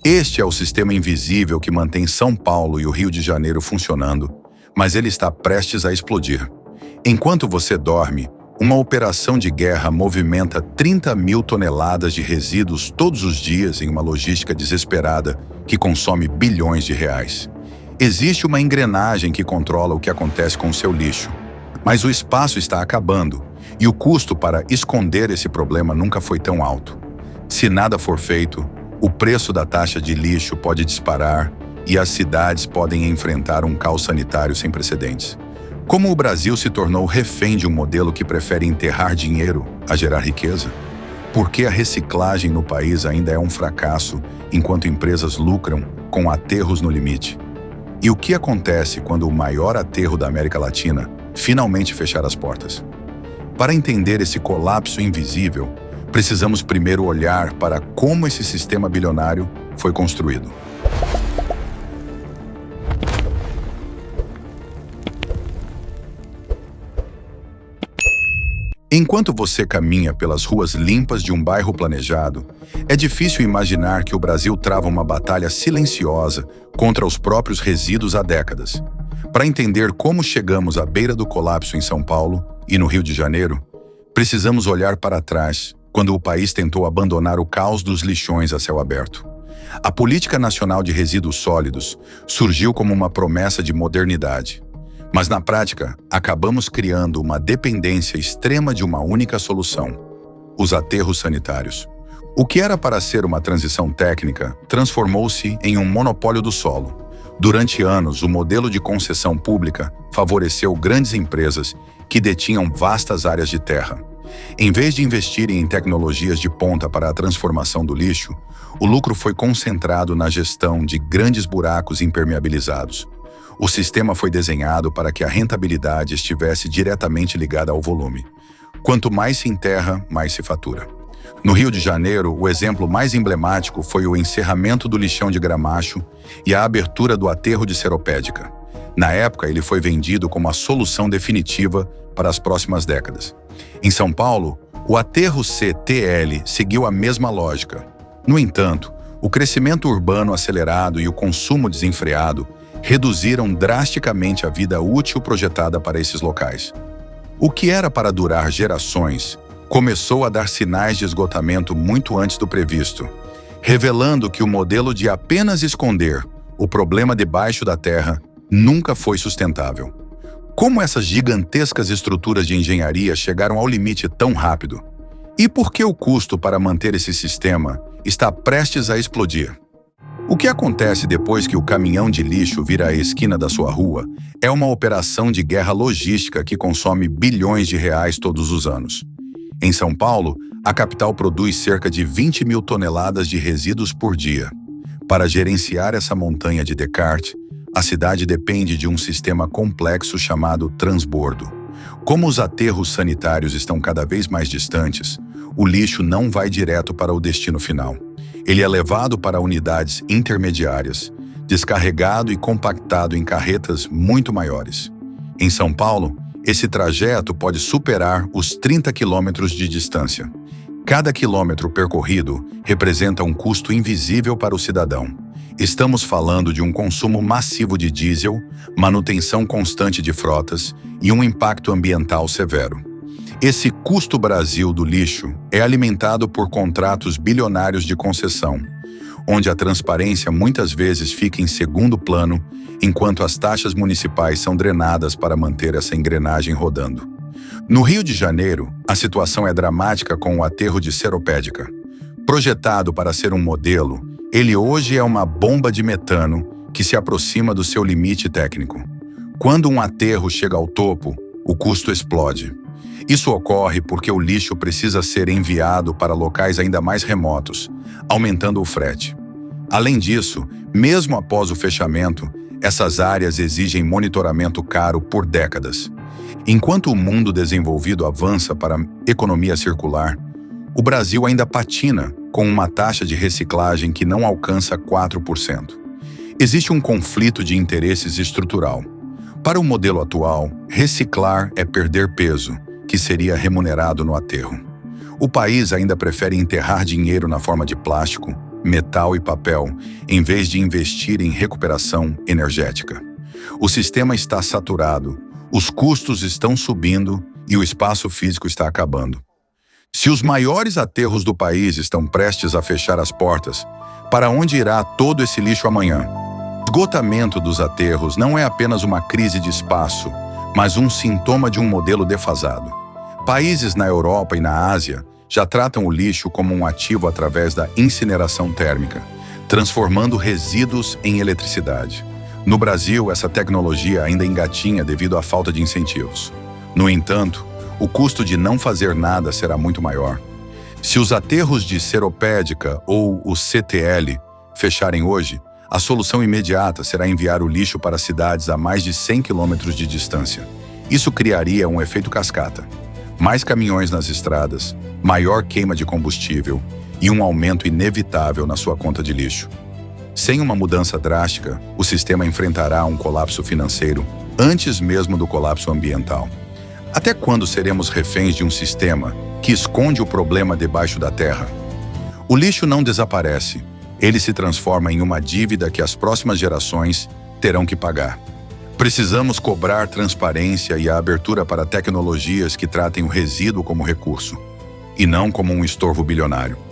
Este é o sistema invisível que mantém São Paulo e o Rio de Janeiro funcionando, mas ele está prestes a explodir. Enquanto você dorme, uma operação de guerra movimenta 30 mil toneladas de resíduos todos os dias em uma logística desesperada que consome bilhões de reais. Existe uma engrenagem que controla o que acontece com o seu lixo, mas o espaço está acabando e o custo para esconder esse problema nunca foi tão alto. Se nada for feito, o preço da taxa de lixo pode disparar e as cidades podem enfrentar um caos sanitário sem precedentes. Como o Brasil se tornou refém de um modelo que prefere enterrar dinheiro a gerar riqueza? Por que a reciclagem no país ainda é um fracasso, enquanto empresas lucram com aterros no limite? E o que acontece quando o maior aterro da América Latina finalmente fechar as portas? Para entender esse colapso invisível, precisamos primeiro olhar para como esse sistema bilionário foi construído. Enquanto você caminha pelas ruas limpas de um bairro planejado, é difícil imaginar que o Brasil trava uma batalha silenciosa contra os próprios resíduos há décadas. Para entender como chegamos à beira do colapso em São Paulo e no Rio de Janeiro, precisamos olhar para trás, quando o país tentou abandonar o caos dos lixões a céu aberto. A Política Nacional de Resíduos Sólidos surgiu como uma promessa de modernidade. Mas na prática, acabamos criando uma dependência extrema de uma única solução: os aterros sanitários. O que era para ser uma transição técnica transformou-se em um monopólio do solo. Durante anos, o modelo de concessão pública favoreceu grandes empresas que detinham vastas áreas de terra. Em vez de investirem em tecnologias de ponta para a transformação do lixo, o lucro foi concentrado na gestão de grandes buracos impermeabilizados. O sistema foi desenhado para que a rentabilidade estivesse diretamente ligada ao volume. Quanto mais se enterra, mais se fatura. No Rio de Janeiro, o exemplo mais emblemático foi o encerramento do lixão de Gramacho e a abertura do aterro de Seropédica. Na época, ele foi vendido como a solução definitiva para as próximas décadas. Em São Paulo, o aterro CTL seguiu a mesma lógica. No entanto, o crescimento urbano acelerado e o consumo desenfreado reduziram drasticamente a vida útil projetada para esses locais. O que era para durar gerações começou a dar sinais de esgotamento muito antes do previsto, revelando que o modelo de apenas esconder o problema debaixo da terra nunca foi sustentável. Como essas gigantescas estruturas de engenharia chegaram ao limite tão rápido? E por que o custo para manter esse sistema está prestes a explodir? O que acontece depois que o caminhão de lixo vira a esquina da sua rua é uma operação de guerra logística que consome bilhões de reais todos os anos. Em São Paulo, a capital produz cerca de 20 mil toneladas de resíduos por dia. Para gerenciar essa montanha de Descartes, a cidade depende de um sistema complexo chamado transbordo. Como os aterros sanitários estão cada vez mais distantes, o lixo não vai direto para o destino final. Ele é levado para unidades intermediárias, descarregado e compactado em carretas muito maiores. Em São Paulo, esse trajeto pode superar os 30 quilômetros de distância. Cada quilômetro percorrido representa um custo invisível para o cidadão. Estamos falando de um consumo massivo de diesel, manutenção constante de frotas e um impacto ambiental severo. Esse custo Brasil do lixo é alimentado por contratos bilionários de concessão, onde a transparência muitas vezes fica em segundo plano, enquanto as taxas municipais são drenadas para manter essa engrenagem rodando. No Rio de Janeiro, a situação é dramática com o aterro de Seropédica. Projetado para ser um modelo, ele hoje é uma bomba de metano que se aproxima do seu limite técnico. Quando um aterro chega ao topo, o custo explode. Isso ocorre porque o lixo precisa ser enviado para locais ainda mais remotos, aumentando o frete. Além disso, mesmo após o fechamento, essas áreas exigem monitoramento caro por décadas. Enquanto o mundo desenvolvido avança para a economia circular, o Brasil ainda patina com uma taxa de reciclagem que não alcança 4%. Existe um conflito de interesses estrutural. Para o modelo atual, reciclar é perder peso, que seria remunerado no aterro. O país ainda prefere enterrar dinheiro na forma de plástico, metal e papel, em vez de investir em recuperação energética. O sistema está saturado, os custos estão subindo e o espaço físico está acabando. Se os maiores aterros do país estão prestes a fechar as portas, para onde irá todo esse lixo amanhã? O esgotamento dos aterros não é apenas uma crise de espaço, mas um sintoma de um modelo defasado. Países na Europa e na Ásia já tratam o lixo como um ativo através da incineração térmica, transformando resíduos em eletricidade. No Brasil, essa tecnologia ainda engatinha devido à falta de incentivos. No entanto, o custo de não fazer nada será muito maior. Se os aterros de Seropédica ou o CTL fecharem hoje, a solução imediata será enviar o lixo para cidades a mais de 100 quilômetros de distância. Isso criaria um efeito cascata. Mais caminhões nas estradas, maior queima de combustível e um aumento inevitável na sua conta de lixo. Sem uma mudança drástica, o sistema enfrentará um colapso financeiro antes mesmo do colapso ambiental. Até quando seremos reféns de um sistema que esconde o problema debaixo da terra? O lixo não desaparece, ele se transforma em uma dívida que as próximas gerações terão que pagar. Precisamos cobrar transparência e a abertura para tecnologias que tratem o resíduo como recurso, e não como um estorvo bilionário.